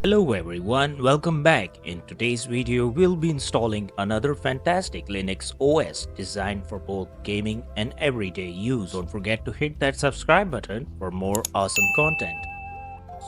Hello everyone, welcome back. In today's video, we'll be installing another fantastic Linux OS designed for both gaming and everyday use. Don't forget to hit that subscribe button for more awesome content.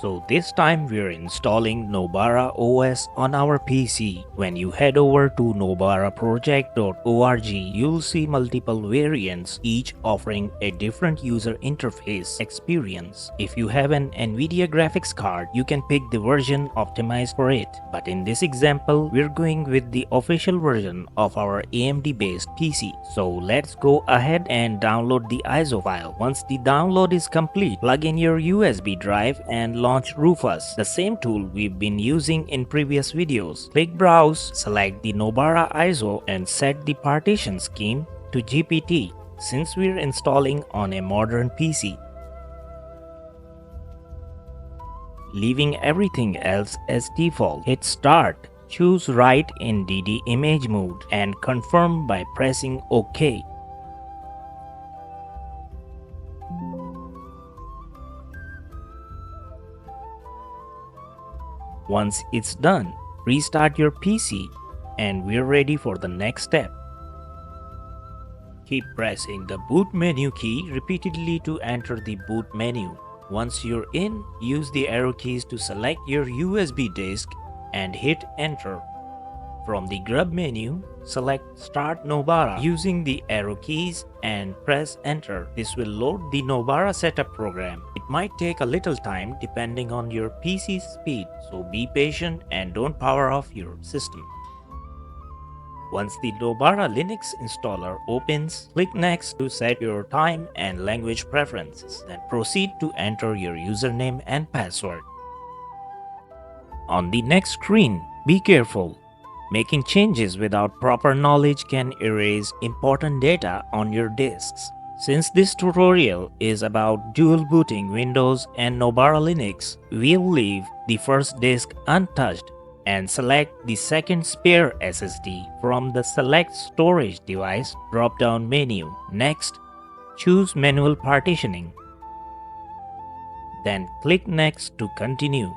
So this time we're installing Nobara OS on our PC. When you head over to nobaraproject.org, you'll see multiple variants, each offering a different user interface experience. If you have an NVIDIA graphics card, you can pick the version optimized for it. But in this example, we're going with the official version of our AMD-based PC. So let's go ahead and download the ISO file. Once the download is complete, plug in your USB drive and launch Rufus, the same tool we've been using in previous videos. Click Browse, select the Nobara ISO and set the partition scheme to GPT since we're installing on a modern PC. Leaving everything else as default, hit Start. Choose Write in DD image mode and confirm by pressing OK. Once it's done, restart your PC and we're ready for the next step. Keep pressing the boot menu key repeatedly to enter the boot menu. Once you're in, use the arrow keys to select your USB disk and hit enter. From the grub menu, select Start Nobara using the arrow keys and press enter. This will load the Nobara setup program. It might take a little time depending on your PC's speed, so be patient and don't power off your system. Once the Nobara Linux installer opens, click Next to set your time and language preferences. Then proceed to enter your username and password. On the next screen, be careful. Making changes without proper knowledge can erase important data on your disks. Since this tutorial is about dual booting Windows and Nobara Linux, we'll leave the first disk untouched and select the second spare SSD from the Select Storage Device drop-down menu. Next, choose Manual Partitioning. Then click Next to continue.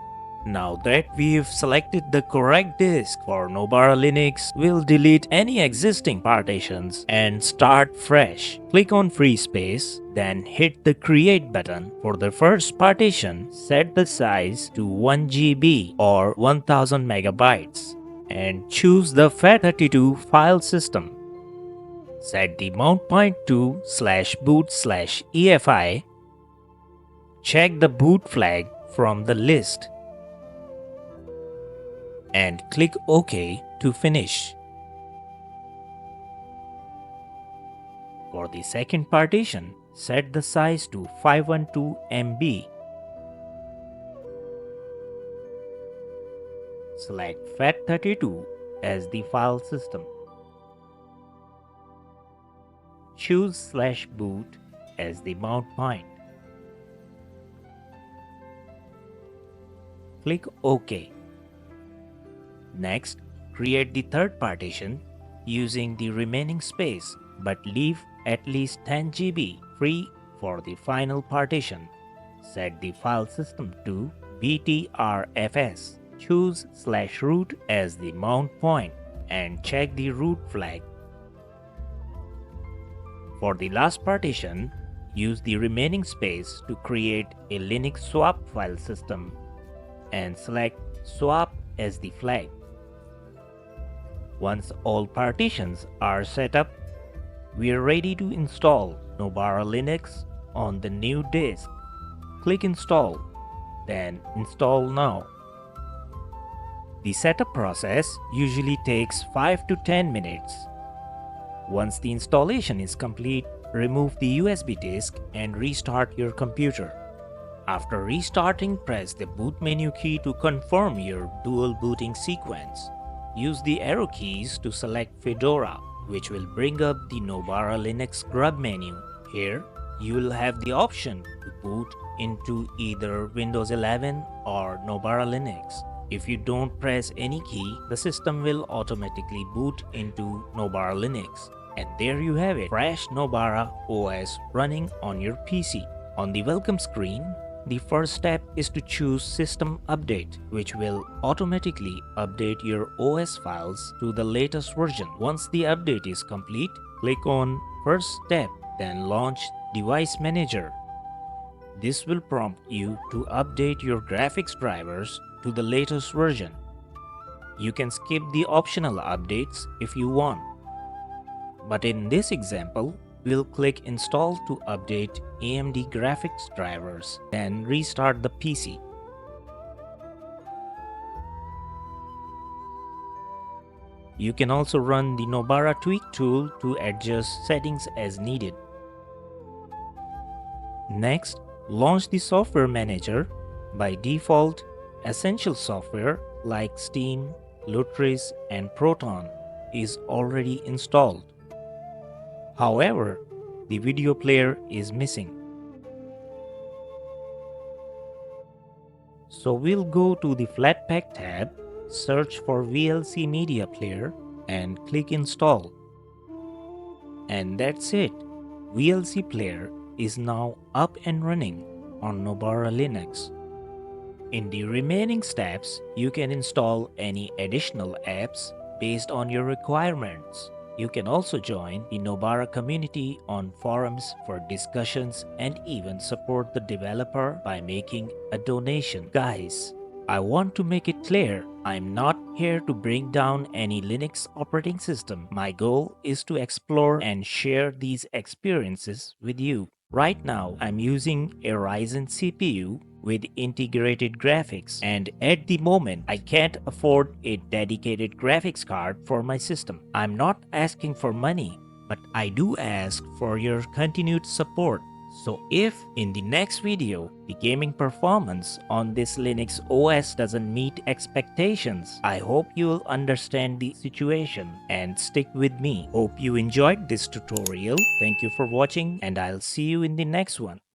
Now that we've selected the correct disk for Nobara Linux, we'll delete any existing partitions and start fresh. Click on Free Space, then hit the Create button. For the first partition, set the size to 1 GB or 1000 megabytes and choose the FAT32 file system. Set the mount point to /boot/EFI. Check the boot flag from the list and click OK to finish. For the second partition, set the size to 512 MB. Select FAT32 as the file system. Choose /boot as the mount point. Click OK. Next, create the third partition using the remaining space, but leave at least 10 GB free for the final partition. Set the file system to BTRFS. Choose /root as the mount point and check the root flag. For the last partition, use the remaining space to create a Linux swap file system and select swap as the flag. Once all partitions are set up, we are ready to install Nobara Linux on the new disk. Click Install, then Install Now. The setup process usually takes 5 to 10 minutes. Once the installation is complete, remove the USB disk and restart your computer. After restarting, press the boot menu key to confirm your dual booting sequence. Use the arrow keys to select Fedora, which will bring up the Nobara Linux grub menu. Here, you will have the option to boot into either Windows 11 or Nobara Linux. If you don't press any key, the system will automatically boot into Nobara Linux. And there you have it, fresh Nobara OS running on your PC. On the welcome screen, The first step is to choose System Update, which will automatically update your OS files to the latest version. Once the update is complete, click on First Step, then launch Device Manager. This will prompt you to update your graphics drivers to the latest version. You can skip the optional updates if you want. But in this example, we'll click Install to update AMD graphics drivers, then restart the PC. You can also run the Nobara tweak tool to adjust settings as needed. Next, launch the software manager. By default, essential software like Steam, Lutris, and Proton is already installed. However, the video player is missing. So we'll go to the Flatpak tab, search for VLC Media Player, and click Install. And that's it. VLC Player is now up and running on Nobara Linux. In the remaining steps, you can install any additional apps based on your requirements. You can also join the Nobara community on forums for discussions and even support the developer by making a donation. Guys, I want to make it clear, I'm not here to bring down any Linux operating system. My goal is to explore and share these experiences with you. Right now, I'm using a Ryzen CPU with integrated graphics, and at the moment I can't afford a dedicated graphics card for my system. I'm not asking for money, but I do ask for your continued support. So if in the next video the gaming performance on this Linux OS doesn't meet expectations, I hope you'll understand the situation and stick with me. Hope you enjoyed this tutorial. Thank you for watching, and I'll see you in the next one.